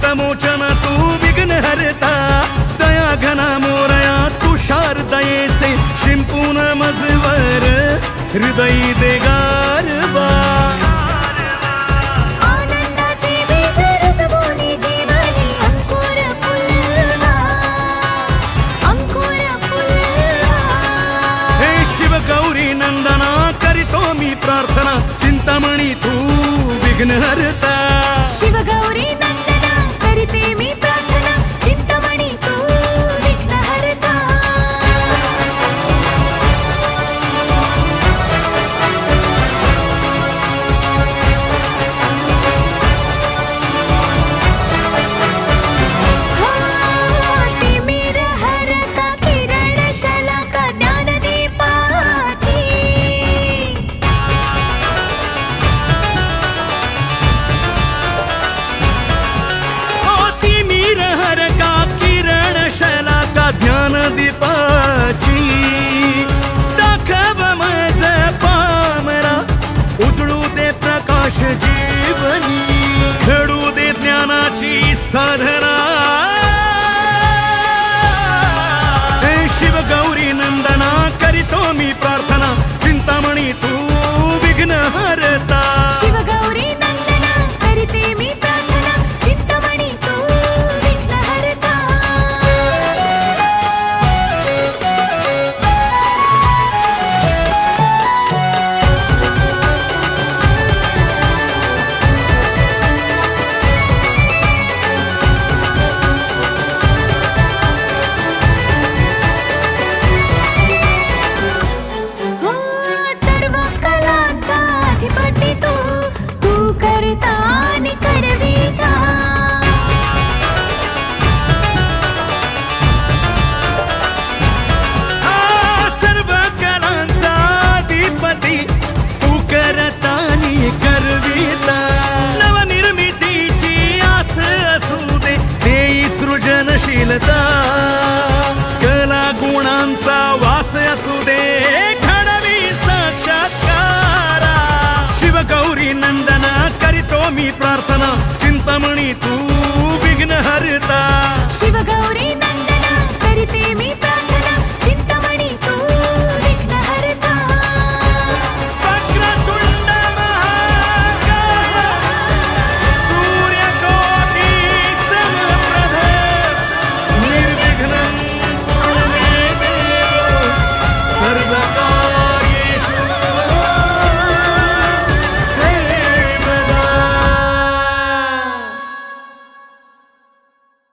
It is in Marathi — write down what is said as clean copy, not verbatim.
संकटमोचन तू विघ्न हरता दया घना मोरया तुषार दयेचे शिंपून मजवर हृदयी दे गारवा आनंदाचे बीज रसवूनी जीवनी अंकुर फुलवा हे शिव गौरी नंदना करितो मी प्रार्थना चिंतामणी तू विघ्न हरता शिव गौरी नंदना करिते मी प्रार्थना चिंतामणी तू विघ्न हरता ज्ञान दीपाची दाखव मज पामरा उजळू दे प्रकाश जीवनी घडू दे ज्ञानाची साधना हे शिव गौरी नंदना करितो मी प्रार्थना चिंतामणी तू विघ्न हरता शिव गौरी नंदना करिते मी प्रार्थना चिंतामणी तू विघ्न हरता कला गुणांचा वास असू दे घडवी साक्षात्कारा शिव गौरी नंदना करितो मी प्रार्थना चिंतामणी तू विघ्न हरता शिव गौरी नंदना करिते मी